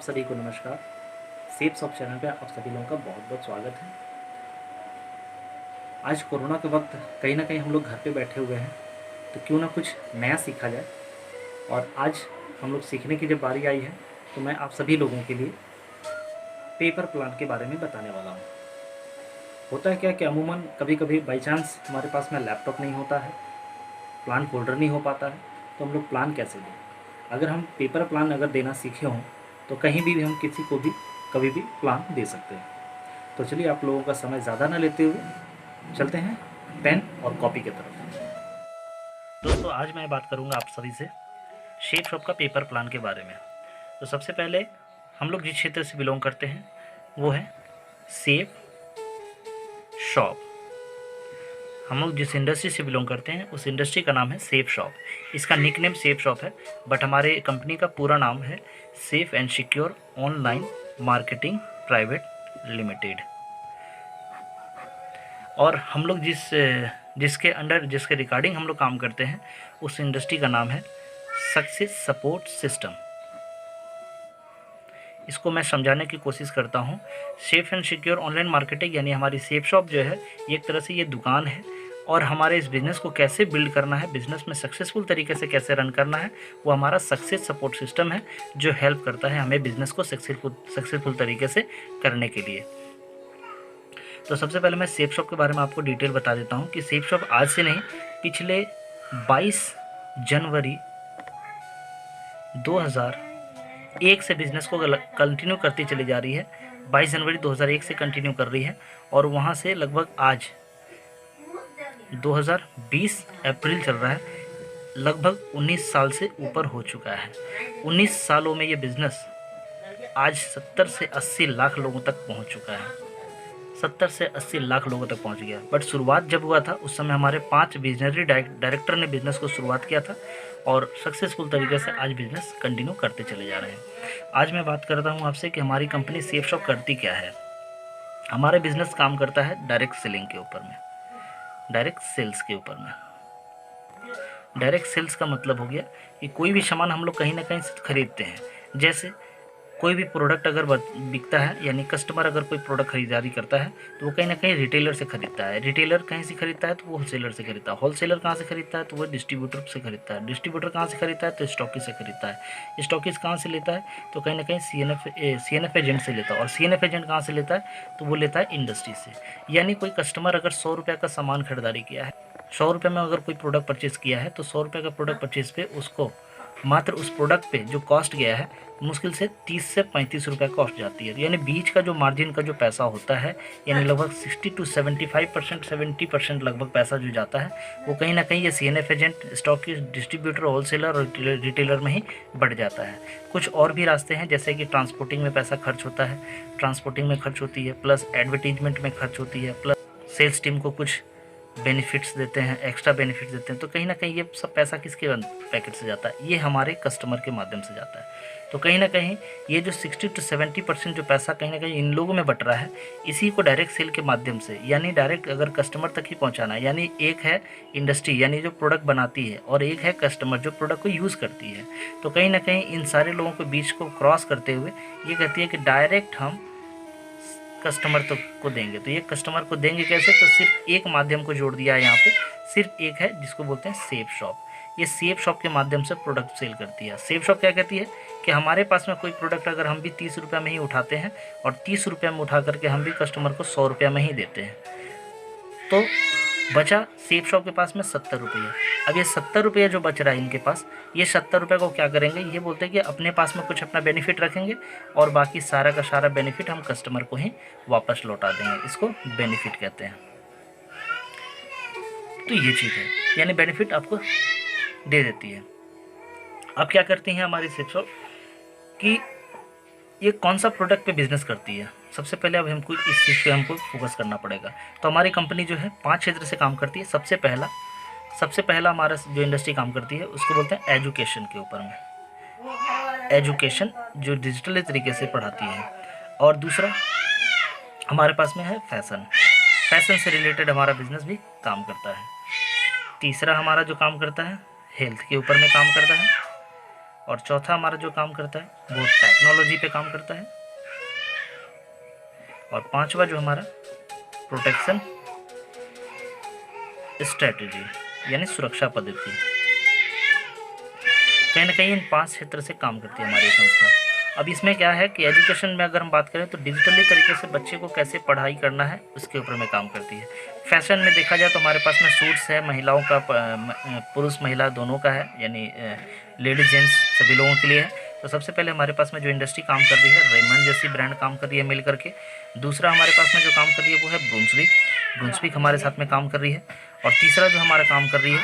सभी को नमस्कार। सेफ शॉप चैनल पे आप सभी लोगों का बहुत बहुत स्वागत है। आज कोरोना के वक्त कहीं ना कहीं हम लोग घर पे बैठे हुए हैं, तो क्यों ना कुछ नया सीखा जाए। और आज हम लोग सीखने की जब बारी आई है तो मैं आप सभी लोगों के लिए पेपर प्लान के बारे में बताने वाला हूँ। होता है क्या कि अमूमन कभी कभी बाई चांस हमारे पास में लैपटॉप नहीं होता है, प्लान फोल्डर नहीं हो पाता है, तो हम लोग प्लान कैसे दें। अगर हम पेपर प्लान अगर देना सीखे हों तो कहीं भी हम किसी को भी कभी भी प्लान दे सकते हैं। तो चलिए आप लोगों का समय ज़्यादा न लेते हुए चलते हैं पेन और कॉपी की तरफ। दोस्तों, आज मैं बात करूंगा आप सभी से शेप शॉप का पेपर प्लान के बारे में। तो सबसे पहले हम लोग जिस क्षेत्र से बिलोंग करते हैं वो है सेफ शॉप। हम लोग जिस इंडस्ट्री से बिलोंग करते हैं उस इंडस्ट्री का नाम है सेफ शॉप। इसका निकनेम सेफ शॉप है, बट हमारे कंपनी का पूरा नाम है safe and secure online marketing private limited. और हम लोग जिसके रिगार्डिंग हम लोग काम करते हैं उस इंडस्ट्री का नाम है सक्सेस सपोर्ट सिस्टम। इसको मैं समझाने की कोशिश करता हूँ। Safe and secure online marketing यानी हमारी सेफ शॉप जो है एक तरह से ये दुकान है, और हमारे इस बिज़नेस को कैसे बिल्ड करना है, बिज़नेस में सक्सेसफुल तरीके से कैसे रन करना है, वो हमारा सक्सेस सपोर्ट सिस्टम है जो हेल्प करता है हमें बिज़नेस को सक्सेसफुल तरीके से करने के लिए। तो सबसे पहले मैं सेफ शॉप के बारे में आपको डिटेल बता देता हूँ कि सेफ शॉप आज से नहीं, पिछले 22 जनवरी 2001 से बिज़नेस को कंटिन्यू करती चली जा रही है। 22 जनवरी 2001 से कंटिन्यू कर रही है, और वहाँ से लगभग आज 2020 अप्रैल चल रहा है, लगभग 19 साल से ऊपर हो चुका है। 19 सालों में ये बिज़नेस आज 70 से 80 लाख लोगों तक पहुँच चुका है। 70 से 80 लाख लोगों तक पहुंच गया। बट शुरुआत जब हुआ था उस समय हमारे 5 विजनरी डायरेक्टर ने बिज़नेस को शुरुआत किया था, और सक्सेसफुल तरीके से आज बिज़नेस कंटिन्यू करते चले जा रहे हैं। आज मैं बात करता हूं आपसे कि हमारी कंपनी सेफ शॉप करती क्या है। हमारा बिज़नेस काम करता है डायरेक्ट सेलिंग के ऊपर में, डायरेक्ट सेल्स के ऊपर में। डायरेक्ट सेल्स का मतलब हो गया कि कोई भी सामान हम लोग कहीं ना कहीं से खरीदते हैं। जैसे कोई भी प्रोडक्ट अगर बिकता है, यानी कस्टमर अगर कोई प्रोडक्ट खरीदारी करता है तो वो कहीं ना कहीं रिटेलर से खरीदता है। रिटेलर कहीं से खरीदता है तो वो होलसेलर से खरीदता है। होलसेलर कहाँ से खरीदता है तो वो डिस्ट्रीब्यूटर से खरीदता है। डिस्ट्रीब्यूटर कहाँ से खरीदता है तो स्टॉकिस्ट से खरीदता है। स्टॉकिस्ट कहाँ से लेता है तो कहीं ना कहीं CNF एजेंट से लेता है। और CNF एजेंट कहाँ से लेता है तो वो लेता है इंडस्ट्री से। यानी कोई कस्टमर अगर 100 रुपये का सामान खरीदारी किया है, 100 रुपये में अगर कोई प्रोडक्ट परचेज़ किया है, तो 100 रुपये का प्रोडक्ट परचेज़ पे उसको मात्र उस प्रोडक्ट पे जो कॉस्ट गया है मुश्किल से 30 से 35 रुपये कॉस्ट जाती है। यानी बीच का जो मार्जिन का जो पैसा होता है, यानी लगभग 60 to 75%, 70% लगभग पैसा जो जाता है वो कहीं ना कहीं ये CNF agent, stockist, distributor, wholesaler और रिटेलर में ही बढ़ जाता है। कुछ और भी रास्ते हैं, जैसे कि ट्रांसपोर्टिंग में पैसा खर्च होता है, ट्रांसपोर्टिंग में खर्च होती है, प्लस एडवर्टीजमेंट में खर्च होती है, प्लस सेल्स टीम को कुछ बेनिफिट्स देते हैं, एक्स्ट्रा बेनिफिट्स देते हैं। तो कहीं ना कहीं ये सब पैसा किसके पैकेट से जाता है, ये हमारे कस्टमर के माध्यम से जाता है। तो कहीं ना कहीं ये जो 60 to 70% जो पैसा कहीं ना कहीं इन लोगों में बट रहा है, इसी को डायरेक्ट सेल के माध्यम से, यानी डायरेक्ट अगर कस्टमर तक ही पहुंचाना है। यानी एक है इंडस्ट्री यानी जो प्रोडक्ट बनाती है, और एक है कस्टमर जो प्रोडक्ट को यूज़ करती है। तो कहीं ना कहीं इन सारे लोगों के बीच को क्रॉस करते हुए ये कहती है कि डायरेक्ट हम कस्टमर तो को देंगे। तो ये कस्टमर को देंगे कैसे, तो सिर्फ एक माध्यम को जोड़ दिया है यहाँ पे, सिर्फ एक है जिसको बोलते हैं सेफ शॉप। ये सेफ शॉप के माध्यम से प्रोडक्ट सेल करती है। सेफ शॉप क्या कहती है कि हमारे पास में कोई प्रोडक्ट अगर हम भी 30 रुपये में ही उठाते हैं, और 30 रुपये में उठा करके हम भी कस्टमर को 100 रुपये में ही देते हैं, तो बचा सेफ शॉप के पास में 70 रुपये। अब ये 70 रुपये जो बच रहा है इनके पास, ये 70 रुपये को क्या करेंगे, ये बोलते हैं कि अपने पास में कुछ अपना बेनिफिट रखेंगे, और बाकी सारा का सारा बेनिफिट हम कस्टमर को ही वापस लौटा देंगे। इसको बेनिफिट कहते हैं। तो ये चीज़ है, यानी बेनिफिट आपको दे देती है। अब क्या करती हैं हमारी सेफ शॉप कि ये कौन सा प्रोडक्ट पे बिजनेस करती है। सबसे पहले अब हमको इस चीज़ पे हमको फोकस करना पड़ेगा। तो हमारी कंपनी जो है 5 क्षेत्र से काम करती है। सबसे पहला हमारा जो इंडस्ट्री काम करती है उसको बोलते हैं एजुकेशन के ऊपर में। एजुकेशन जो डिजिटल तरीके से पढ़ाती है। और दूसरा हमारे पास में है फैशन से रिलेटेड हमारा बिजनेस भी काम करता है। तीसरा हमारा जो काम करता है हेल्थ के ऊपर में काम करता है। और चौथा हमारा जो काम करता है वो टेक्नोलॉजी पे काम करता है, और पांचवा जो हमारा प्रोटेक्शन स्ट्रेटजी यानी सुरक्षा पद्धति। कहीं ना कहीं इन 5 क्षेत्र से काम करती है हमारी संस्था। अब इसमें क्या है कि एजुकेशन में अगर हम बात करें तो डिजिटली तरीके से बच्चे को कैसे पढ़ाई करना है उसके ऊपर में काम करती है। फैशन में देखा जाए तो हमारे पास में सूट्स है, महिलाओं का पुरुष महिला दोनों का है, यानी लेडीज जेंट्स सभी लोगों के लिए है। तो सबसे पहले हमारे पास में जो इंडस्ट्री काम कर रही है, रेमंड जैसी ब्रांड काम कर रही है मिल करके। दूसरा हमारे पास में जो काम कर रही है वो है ब्रुंसविक हमारे साथ में काम कर रही है। और तीसरा जो हमारा काम कर रही है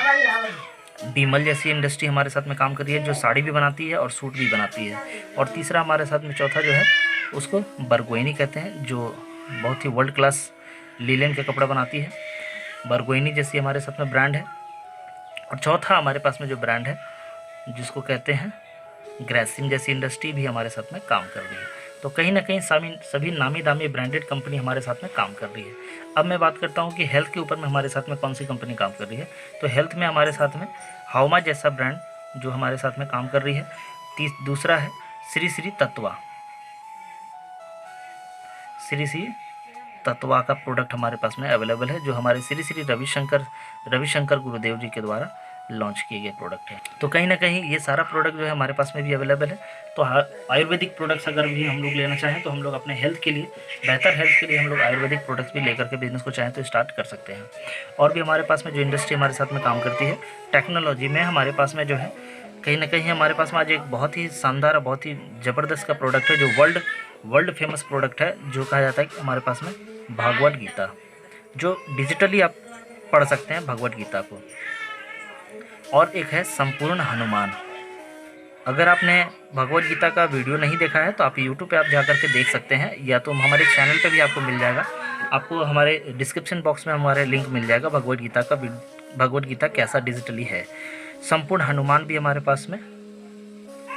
बीमल जैसी इंडस्ट्री हमारे साथ में काम कर रही है, जो साड़ी भी बनाती है और सूट भी बनाती है। और तीसरा हमारे साथ में चौथा जो है उसको बरगोइनी कहते हैं, जो बहुत ही वर्ल्ड क्लास लीलन के कपड़ा बनाती है। बरगोइनी जैसी हमारे साथ में ब्रांड है। और चौथा हमारे पास में जो ब्रांड है जिसको कहते हैं ग्रेसिम जैसी इंडस्ट्री भी हमारे साथ में काम कर रही है। तो कहीं ना कहीं सभी नामी दामी ब्रांडेड कंपनी हमारे साथ में काम कर रही है। अब मैं बात करता हूँ कि हेल्थ के ऊपर में हमारे साथ में कौन सी कंपनी काम कर रही है। तो हेल्थ में हमारे साथ में हाउमा जैसा ब्रांड जो हमारे साथ में काम कर रही है। दूसरा है श्री श्री तत्वा का प्रोडक्ट हमारे पास में अवेलेबल है, जो हमारे श्री श्री रविशंकर गुरुदेव जी के द्वारा लॉन्च किए गए प्रोडक्ट है। तो कहीं ना कहीं ये सारा प्रोडक्ट जो है हमारे पास में भी अवेलेबल है। तो आयुर्वेदिक प्रोडक्ट्स अगर भी हम लोग लेना चाहें तो हम लोग अपने हेल्थ के लिए, बेहतर हेल्थ के लिए हम लोग आयुर्वेदिक प्रोडक्ट्स भी लेकर के बिजनेस को चाहें तो स्टार्ट कर सकते हैं। और भी हमारे पास में जो इंडस्ट्री हमारे साथ में काम करती है टेक्नोलॉजी में, हमारे पास में जो है कहीं ना कहीं हमारे पास में आज एक बहुत ही शानदार, बहुत ही ज़बरदस्त का प्रोडक्ट है, जो वर्ल्ड फेमस प्रोडक्ट है, जो कहा जाता है कि हमारे पास में भागवत गीता, जो डिजिटली आप पढ़ सकते हैं भगवत गीता को। और एक है संपूर्ण हनुमान। अगर आपने भगवत गीता का वीडियो नहीं देखा है तो आप यूट्यूब पे आप जा करके देख सकते हैं, या तो हमारे चैनल पे भी आपको मिल जाएगा। आपको हमारे डिस्क्रिप्शन बॉक्स में हमारे लिंक मिल जाएगा भगवत गीता कैसा डिजिटली है। संपूर्ण हनुमान भी हमारे पास में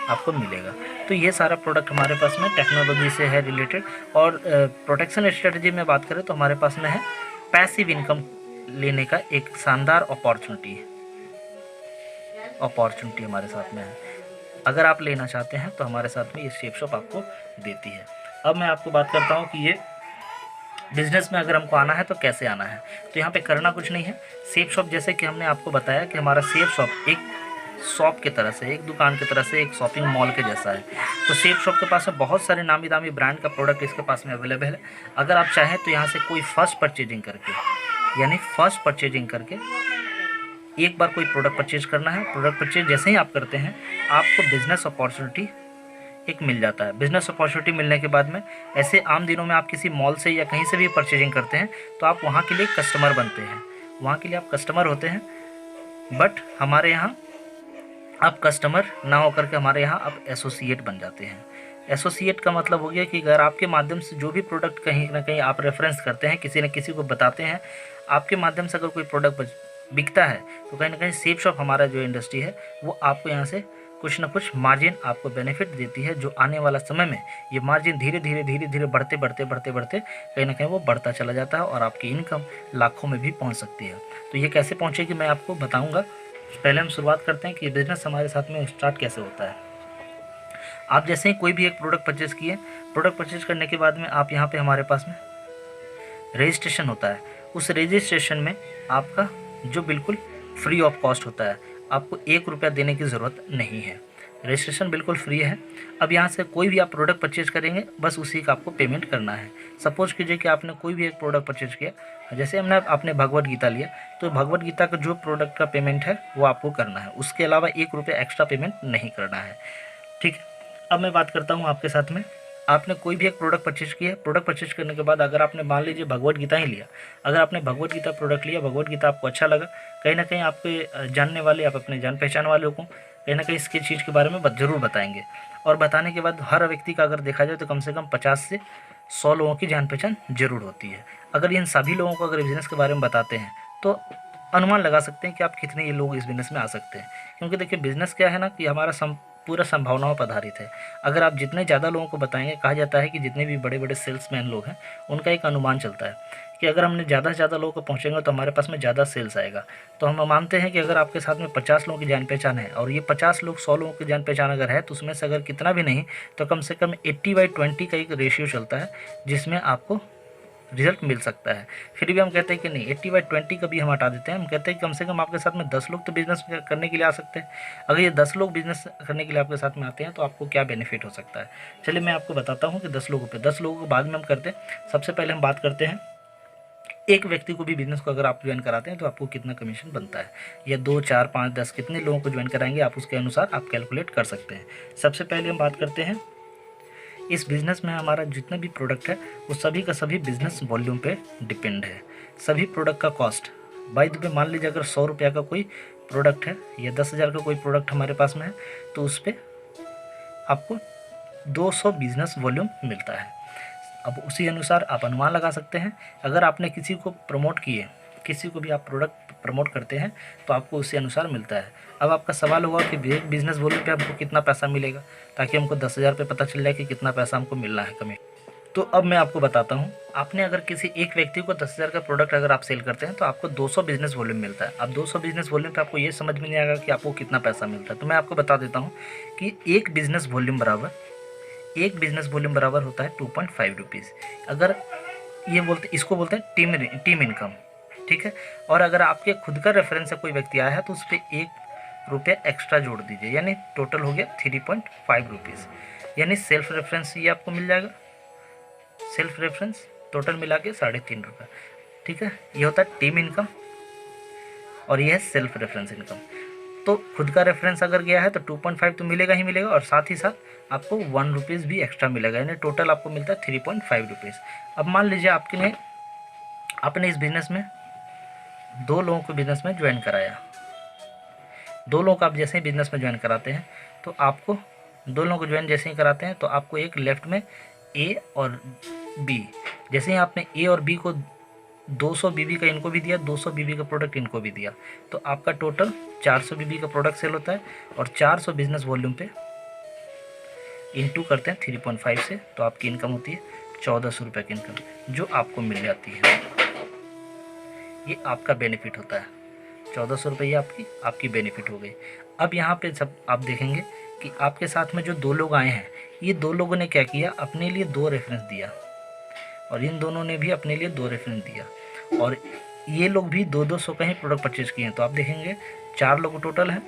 आपको मिलेगा। तो ये सारा प्रोडक्ट हमारे पास में टेक्नोलॉजी से है रिलेटेड। और प्रोटेक्शन स्ट्रेटजी में बात करें तो हमारे पास में है पैसिव इनकम लेने का एक शानदार अपॉर्चुनिटी हमारे साथ में है। अगर आप लेना चाहते हैं तो हमारे साथ में ये शेप शॉप आपको देती है। अब मैं आपको बात करता हूँ कि ये बिजनेस में अगर हमको आना है तो कैसे आना है। तो यहाँ पे करना कुछ नहीं है। शेप शॉप जैसे कि हमने आपको बताया कि हमारा शेप शॉप एक शॉप की तरह से, एक दुकान की तरह से, एक शॉपिंग मॉल के जैसा है। तो शेप शॉप के पास में बहुत सारे नामी दामी ब्रांड का प्रोडक्ट इसके पास में अवेलेबल है। अगर आप चाहें तो यहाँ से कोई फर्स्ट परचेजिंग करके एक बार कोई प्रोडक्ट परचेज करना है। प्रोडक्ट परचेज जैसे ही आप करते हैं आपको बिजनेस अपॉर्चुनिटी एक मिल जाता है। बिजनेस अपॉर्चुनिटी मिलने के बाद में ऐसे आम दिनों में आप किसी मॉल से या कहीं से भी परचेजिंग करते हैं तो आप वहाँ के लिए कस्टमर बनते हैं, वहाँ के लिए आप कस्टमर होते हैं। बट हमारे यहाँ आप कस्टमर ना होकर के हमारे यहाँ आप एसोसिएट बन जाते हैं। एसोसिएट का मतलब हो गया कि अगर आपके माध्यम से जो भी प्रोडक्ट कहीं ना कहीं आप रेफरेंस करते हैं, किसी न किसी को बताते हैं, आपके माध्यम से अगर कोई प्रोडक्ट बिकता है तो कहीं ना कहीं शेप शॉप हमारा जो इंडस्ट्री है वो आपको यहाँ से कुछ ना कुछ मार्जिन आपको बेनिफिट देती है, जो आने वाला समय में ये मार्जिन धीरे धीरे बढ़ते कहीं ना कहीं वो बढ़ता चला जाता है और आपकी इनकम लाखों में भी पहुँच सकती है। तो ये कैसे पहुँचेगी मैं आपको बताऊँगा। पहले हम शुरुआत करते हैं कि बिज़नेस हमारे साथ में स्टार्ट कैसे होता है। आप जैसे ही कोई भी एक प्रोडक्ट परचेज़ किए, प्रोडक्ट परचेज़ करने के बाद में आप यहाँ पे हमारे पास में रजिस्ट्रेशन होता है। उस रजिस्ट्रेशन में आपका जो बिल्कुल फ्री ऑफ कॉस्ट होता है, आपको 1 रुपया देने की ज़रूरत नहीं है। रजिस्ट्रेशन बिल्कुल फ्री है। अब यहाँ से कोई भी आप प्रोडक्ट परचेज करेंगे बस उसी का आपको पेमेंट करना है। सपोज़ कीजिए कि आपने कोई भी एक प्रोडक्ट परचेज किया, जैसे आपने भगवत गीता लिया, तो भगवत गीता का जो प्रोडक्ट का पेमेंट है वो आपको करना है, उसके अलावा 1 रुपया एक्स्ट्रा पेमेंट नहीं करना है। ठीक है। अब मैं बात करता हूँ आपके साथ में, आपने कोई भी एक प्रोडक्ट परचेज किया, प्रोडक्ट परचेज करने के बाद अगर आपने मान लीजिए भगवत गीता ही लिया, अगर आपने भगवत गीता प्रोडक्ट लिया, भगवत गीता आपको अच्छा लगा, कहीं ना कहीं आपके जानने वाले, आप अपने जान पहचान वालों को कहीं ना कहीं इसकी चीज़ के बारे में ज़रूर बताएंगे। और बताने के बाद हर व्यक्ति का अगर देखा जाए तो कम से कम 50 से 100 लोगों की जान पहचान जरूर होती है। अगर इन सभी लोगों को अगर बिज़नेस के बारे में बताते हैं तो अनुमान लगा सकते हैं कि आप कितने ये लोग इस बिज़नेस में आ सकते हैं। क्योंकि देखिए बिज़नेस क्या है ना कि हमारा पूरा संभावनाओं पर आधारित है। अगर आप जितने ज़्यादा लोगों को बताएंगे, कहा जाता है कि जितने भी बड़े बड़े सेल्समैन लोग हैं उनका एक अनुमान चलता है कि अगर हमने ज़्यादा से ज़्यादा लोगों को पहुँचेंगे तो हमारे पास में ज़्यादा सेल्स आएगा। तो हम मानते हैं कि अगर आपके साथ में 50 लोगों की जान पहचान है और ये 50 लोग 100 लोगों की जान पहचान अगर है, तो उसमें से अगर कितना भी नहीं तो कम से कम 80/20 का एक रेशियो चलता है जिसमें आपको रिजल्ट मिल सकता है। फिर भी हम कहते हैं कि नहीं, 80/20 का भी हम हटा देते हैं। हम कहते हैं कि कम से कम आपके साथ में 10 लोग तो बिज़नेस करने के लिए आ सकते हैं। अगर ये 10 लोग बिज़नेस करने के लिए आपके साथ में आते हैं तो आपको क्या बेनिफिट हो सकता है। चलिए मैं आपको बताता हूँ कि 10 लोगों को बाद में हम करते हैं। सबसे पहले हम बात करते हैं, एक व्यक्ति को भी बिज़नेस को अगर आप ज्वाइन कराते हैं तो आपको कितना कमीशन बनता है, या 2, 4, 5, 10 कितने लोगों को ज्वाइन कराएंगे आप उसके अनुसार आप कैलकुलेट कर सकते हैं। सबसे पहले हम बात करते हैं, इस बिज़नेस में हमारा जितना भी प्रोडक्ट है वो सभी का सभी बिज़नेस वॉल्यूम पे डिपेंड है। सभी प्रोडक्ट का कॉस्ट, बाय द वे मान लीजिए अगर 100 रुपये का कोई प्रोडक्ट है या 10,000 का कोई प्रोडक्ट हमारे पास में है तो उस पर आपको 200 बिज़नेस वॉल्यूम मिलता है। अब उसी अनुसार आप अनुमान लगा सकते हैं। अगर आपने किसी को प्रमोट किए, किसी को भी आप प्रोडक्ट प्रमोट करते हैं तो आपको उसी अनुसार मिलता है। अब आपका सवाल होगा कि बिज़नेस वॉल्यूम पे हमको कितना पैसा मिलेगा, ताकि हमको 10,000 पे पता चल जाए कि कितना पैसा हमको मिलना है कमी। तो अब मैं आपको बताता हूँ, आपने अगर किसी एक व्यक्ति को 10,000 का प्रोडक्ट अगर आप सेल करते हैं तो आपको 200 बिज़नेस वॉल्यूम मिलता है। अब 200 बिज़नेस वॉल्यूम पे आपको ये समझ में नहीं आएगा कि आपको कितना पैसा मिलता है, तो मैं आपको बता देता हूँ कि एक बिज़नेस वॉल्यूम बराबर होता है 2.5 रुपीज़। अगर ये इसको बोलते हैं टीम इनकम, ठीक है। और अगर आपके खुद का रेफरेंस से कोई व्यक्ति आया है तो उस पर 1 रुपया एक्स्ट्रा जोड़ दीजिए, यानी टोटल हो गया 3.5 रुपीज़। यानी सेल्फ रेफरेंस ये आपको मिल जाएगा, सेल्फ रेफरेंस टोटल मिला के 3.5 रुपये, ठीक है। ये होता है टीम इनकम और ये है सेल्फ रेफरेंस इनकम। तो खुद का रेफरेंस अगर गया है तो 2.5 तो मिलेगा ही मिलेगा, और साथ ही साथ आपको 1 रुपीज़ भी एक्स्ट्रा मिलेगा, यानी टोटल आपको मिलता है 3.5 रुपीज़। अब मान लीजिए आपने इस बिज़नेस में 2 लोगों को बिज़नेस में ज्वाइन कराया। 2 लोगों को आप जैसे ही बिज़नेस में ज्वाइन कराते हैं तो आपको 2 लोगों को ज्वाइन जैसे ही कराते हैं तो आपको एक लेफ्ट में ए और बी, जैसे ही आपने ए और बी को 200 बीबी का इनको भी दिया, 200 बीबी का प्रोडक्ट इनको भी दिया, तो आपका टोटल 400 बीबी का प्रोडक्ट सेल होता है। और 400 बिजनेस वॉल्यूम पे इंटू करते हैं 3.5 से, तो आपकी इनकम होती है 1400 रुपये की इनकम जो आपको मिल जाती है। ये आपका बेनिफिट होता है, 1400 रुपये आपकी बेनिफिट हो गई। अब यहाँ पे सब आप देखेंगे कि आपके साथ में जो 2 लोग आए हैं, ये 2 लोगों ने क्या किया, अपने लिए 2 रेफरेंस दिया और इन दोनों ने भी अपने लिए 2 रेफरेंस दिया, और ये लोग भी 200 का ही प्रोडक्ट परचेज किए हैं। तो आप देखेंगे 4 लोग टोटल हैं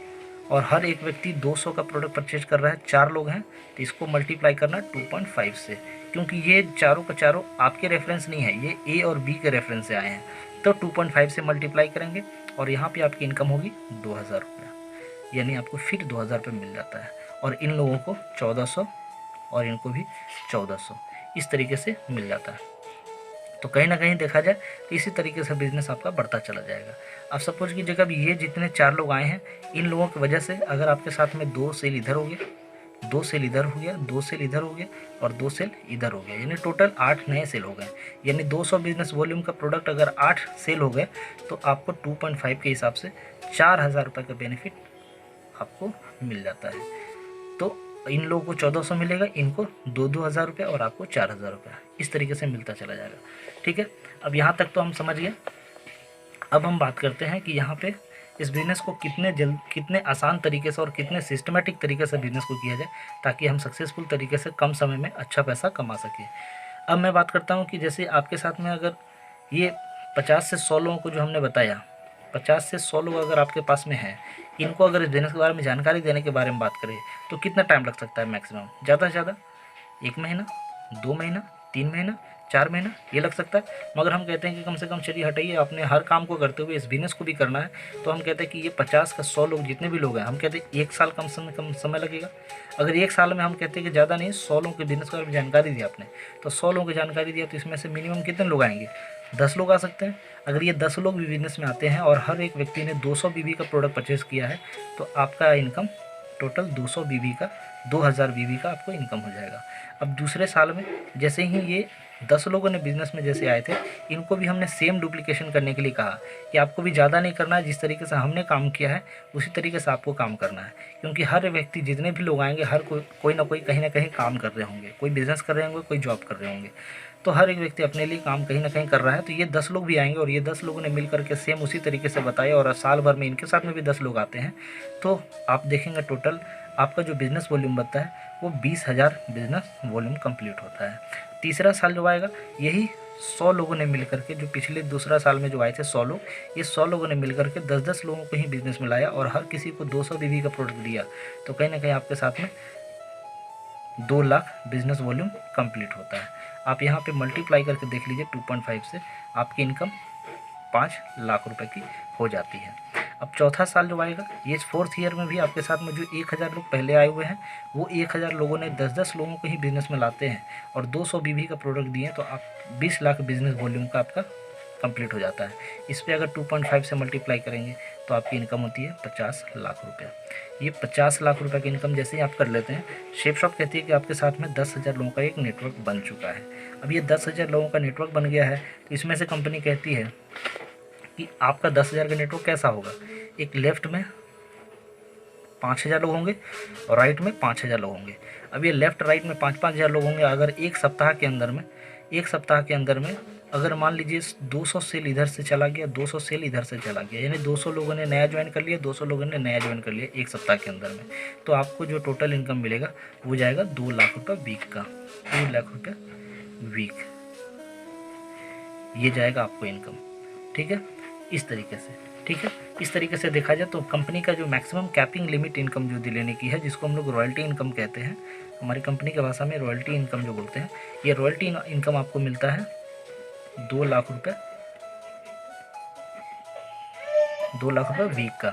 और हर एक व्यक्ति 200 का प्रोडक्ट परचेज कर रहा है। 4 लोग हैं तो इसको मल्टीप्लाई करना 2.5 से, क्योंकि ये चारों का चारों आपके रेफरेंस नहीं है, ये ए और बी के रेफरेंस से आए हैं। तो 2.5 से मल्टीप्लाई करेंगे और यहाँ पे आपकी इनकम होगी 2000 रुपये, यानी आपको फिर 2000 रुपये मिल जाता है। और इन लोगों को 1400 और इनको भी 1400 इस तरीके से मिल जाता है। तो कहीं ना कहीं देखा जाए तो इसी तरीके से बिज़नेस आपका बढ़ता चला जाएगा। अब सपोज कीजिए जब ये जितने 4 लोग आए हैं, इन लोगों की वजह से अगर आपके साथ में 2 सेल इधर हो गया, 2 सेल इधर हो गया, 2 सेल इधर हो गया और 2 सेल इधर हो गया, यानी टोटल 8 नए सेल हो गए। यानी 200 बिजनेस वॉल्यूम का प्रोडक्ट अगर 8 सेल हो गए तो आपको 2.5 के हिसाब से 4000 रुपये का बेनिफिट आपको मिल जाता है। तो इन लोगों को 1400 मिलेगा, इनको 2-2 हज़ार रुपये और आपको 4000 रुपये, इस तरीके से मिलता चला जाएगा। ठीक है, अब यहाँ तक तो हम समझ गए। अब हम बात करते हैं कि यहाँ पे इस बिज़नेस को कितने आसान तरीके से और कितने सिस्टमेटिक तरीके से बिज़नेस को किया जाए ताकि हम सक्सेसफुल तरीके से कम समय में अच्छा पैसा कमा सकें। अब मैं बात करता हूँ कि जैसे आपके साथ में अगर ये 50 से 100 लोगों को जो हमने बताया, 50 से 100 लोग अगर आपके पास में हैं, इनको अगर इस बिज़नेस के बारे में जानकारी देने के बारे में बात करें तो कितना टाइम लग सकता है मैक्सिमम? ज़्यादा से ज़्यादा 1 महीना, 2 महीना, 3 महीना, 4 महीना ये लग सकता है। मगर हम कहते हैं कि कम से कम चलिए हटाइए, अपने हर काम को करते हुए इस बिज़नेस को भी करना है, तो हम कहते हैं कि ये 50 का 100 लोग जितने भी लोग हैं, हम कहते हैं 1 साल कम समय लगेगा। अगर 1 साल में हम कहते हैं कि ज़्यादा नहीं, 100 लोगों के बिज़नेस के बारे में जानकारी दी आपने, तो 100 लोगों की जानकारी दिया तो इसमें से मिनिमम कितने लोग आएंगे? 10 लोग आ सकते हैं। अगर ये 10 लोग भी बिज़नेस में आते हैं और हर एक व्यक्ति ने 200 बीबी का प्रोडक्ट परचेज़ किया है तो आपका इनकम टोटल 200 बीबी का 2000 बीबी का आपको इनकम हो जाएगा। अब दूसरे साल में जैसे ही ये 10 लोगों ने बिज़नेस में जैसे आए थे, इनको भी हमने सेम डुप्लीकेशन करने के लिए कहा कि आपको भी ज़्यादा नहीं करना है, जिस तरीके से हमने काम किया है उसी तरीके से आपको काम करना है। क्योंकि हर व्यक्ति जितने भी लोग आएंगे, हर कोई ना कोई कहीं ना कहीं काम कर रहे होंगे, कोई बिज़नेस कर रहे होंगे, कोई जॉब कर रहे होंगे। तो हर एक व्यक्ति अपने लिए काम कहीं ना कहीं कर रहा है। तो ये 10 लोग भी आएंगे और ये 10 लोगों ने मिल करके सेम उसी तरीके से बताया और साल भर में इनके साथ में भी 10 लोग आते हैं, तो आप देखेंगे टोटल आपका जो बिज़नेस वॉल्यूम बनता है वो 20,000 बिज़नेस वॉल्यूम कंप्लीट होता है। तीसरा साल जो आएगा यही 100 लोगों ने मिल करके, जो पिछले दूसरा साल में जो आए थे 100 लोग, ये 100 लोगों ने मिल करके 10-10 लोगों को ही बिज़नेस में लाया और हर किसी को 200 बीवी का प्रोडक्ट दिया। तो कहीं ना कहीं आपके साथ में 2 लाख बिज़नेस वॉल्यूम कंप्लीट होता है। आप यहाँ पे मल्टीप्लाई करके देख लीजिए 2.5 से आपकी इनकम 5 लाख रुपए की हो जाती है। अब चौथा साल जो आएगा ये 4th ईयर में भी आपके साथ में जो 1000 लोग पहले आए हुए हैं वो 1000 लोगों ने 10-10 लोगों को ही बिज़नेस में लाते हैं और 200 बीवी का प्रोडक्ट दिए, तो आप 20 लाख बिज़नेस वॉल्यूम का आपका कंप्लीट हो जाता है। इस पर अगर 2.5 से मल्टीप्लाई करेंगे तो आपकी इनकम होती है 50 लाख रुपये। ये 50 लाख रुपए की इनकम जैसे ही आप कर लेते हैं, शेप शॉप कहती है कि आपके साथ में 10,000 लोगों का एक नेटवर्क बन चुका है। अब ये 10,000 लोगों का नेटवर्क बन गया है, तो इसमें से कंपनी कहती है कि आपका 10,000 का नेटवर्क कैसा होगा। एक लेफ्ट में 5,000 लोग होंगे और राइट में 5,000 लोग होंगे। अब ये लेफ्ट राइट में 5-5 हज़ार लोग होंगे। अगर एक सप्ताह के अंदर में अगर मान लीजिए 200 सेल इधर से चला गया, 200 सेल इधर से चला गया, यानी 200 लोगों ने नया ज्वाइन कर लिया, 200 लोगों ने नया ज्वाइन कर लिया एक सप्ताह के अंदर में, तो आपको जो टोटल इनकम मिलेगा वो जाएगा 2 लाख रुपये वीक का। 2 लाख रुपये वीक ये जाएगा आपको इनकम। ठीक है, इस तरीके से। ठीक है, इस तरीके से देखा जाए तो कंपनी का जो मैक्सिमम कैपिंग लिमिट इनकम जो दिलाने की है, जिसको हम लोग रॉयल्टी इनकम कहते हैं, हमारी कंपनी की भाषा में रॉयल्टी इनकम जो बोलते हैं, ये रॉयल्टी इनकम आपको मिलता है 2 लाख रुपये, 2 लाख रुपये वीक का।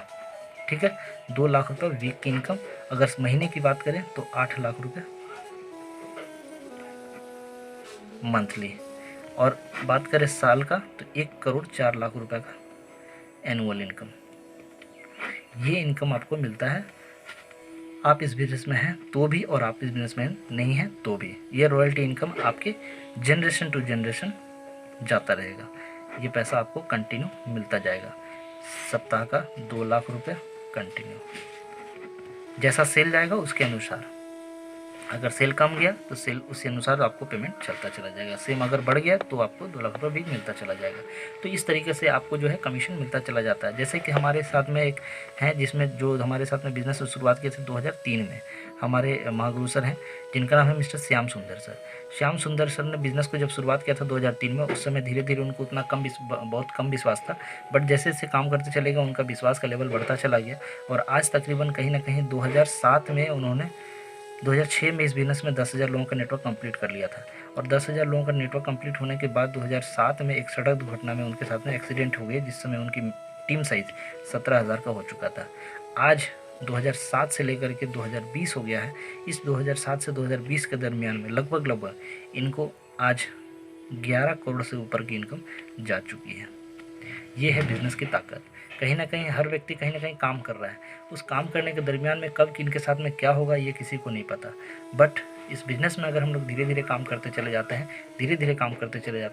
ठीक है, 2 लाख रुपये वीक की इनकम। अगर महीने की बात करें तो 8 लाख रुपये मंथली, और बात करें साल का तो 1,04,00,000 रुपये का एनुअल इनकम। ये इनकम आपको मिलता है आप इस बिजनेस में हैं तो भी और आप इस बिजनेस में नहीं हैं तो भी। ये रॉयल्टी इनकम आपके जनरेशन टू जनरेशन जाता रहेगा। ये पैसा आपको कंटिन्यू मिलता जाएगा। सप्ताह का 2 लाख रुपये कंटिन्यू, जैसा सेल जाएगा उसके अनुसार। अगर सेल कम गया तो सेल उसी अनुसार आपको पेमेंट चलता चला जाएगा। सेम अगर बढ़ गया तो आपको 2 लाख रुपये भी मिलता चला जाएगा। तो इस तरीके से आपको जो है कमीशन मिलता चला जाता है। जैसे कि हमारे साथ में एक है जिसमें जो हमारे साथ में बिज़नेस शुरुआत की थी 2003 में, हमारे महागुरु सर हैं जिनका नाम है मिस्टर श्याम सुंदर सर। श्याम सुंदर सर ने बिज़नेस को जब शुरुआत किया था 2003 में, उस समय धीरे धीरे उनको उतना बहुत कम विश्वास था, बट जैसे जैसे काम करते चले गए उनका विश्वास का लेवल बढ़ता चला गया और आज तकरीबन कहीं ना कहीं 2007 में उन्होंने 2006 में इस बिज़नेस में 10,000 लोगों का नेटवर्क कंप्लीट कर लिया था। और 10,000 लोगों का नेटवर्क कंप्लीट होने के बाद 2007 में एक सड़क दुर्घटना में उनके साथ में एक्सीडेंट हो गया, जिस समय उनकी टीम साइज 17,000 का हो चुका था। आज 2007 से लेकर के 2020 हो गया है। इस 2007 से 2020 के दरमियान में लगभग इनको आज 11 करोड़ से ऊपर की इनकम जा चुकी है। ये है बिज़नेस की ताकत। कहीं ना कहीं हर व्यक्ति कहीं ना कहीं काम कर रहा है, उस काम करने के दरमियान में कब किनके साथ में क्या होगा ये किसी को नहीं पता। बट इस बिज़नेस में अगर हम लोग धीरे धीरे काम करते चले जाते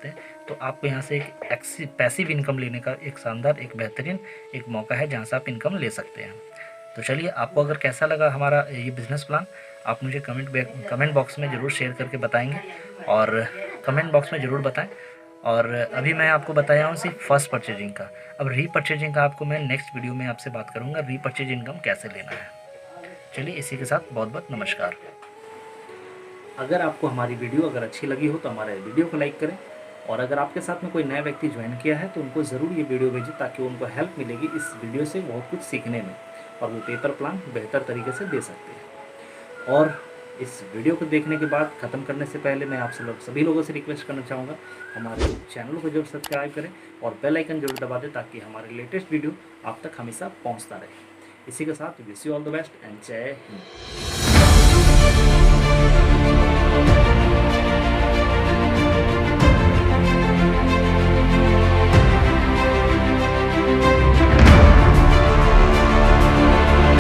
हैं, तो आपको यहाँ से एक पैसिव इनकम लेने का एक शानदार, एक बेहतरीन एक मौका है जहाँ से आप इनकम ले सकते हैं। तो चलिए, आपको अगर कैसा लगा हमारा ये बिज़नेस प्लान, आप मुझे कमेंट बॉक्स में ज़रूर शेयर करके बताएंगे और कमेंट बॉक्स में ज़रूर बताएं। और अभी मैं आपको बताया हूँ सिर्फ फर्स्ट परचेजिंग का। अब रीपरचेजिंग का आपको मैं नेक्स्ट वीडियो में आपसे बात करूँगा, रीपरचेज इनकम कैसे लेना है। चलिए, इसी के साथ बहुत बहुत नमस्कार। अगर आपको हमारी वीडियो अगर अच्छी लगी हो तो हमारे वीडियो को लाइक करें, और अगर आपके साथ में कोई नया व्यक्ति ज्वाइन किया है तो उनको ज़रूर ये वीडियो भेजें, ताकि उनको हेल्प मिलेगी इस वीडियो से बहुत कुछ सीखने में, और वो पेपर प्लान बेहतर तरीके से दे सकते हैं। और इस वीडियो को देखने के बाद ख़त्म करने से पहले मैं आप सभी लोगों से रिक्वेस्ट करना चाहूँगा, हमारे चैनल को जरूर सब्सक्राइब करें और बेल आइकन जरूर दबा दें, ताकि हमारे लेटेस्ट वीडियो आप तक हमेशा पहुँचता रहे। इसी के साथ wish you all the best and जय हिंद।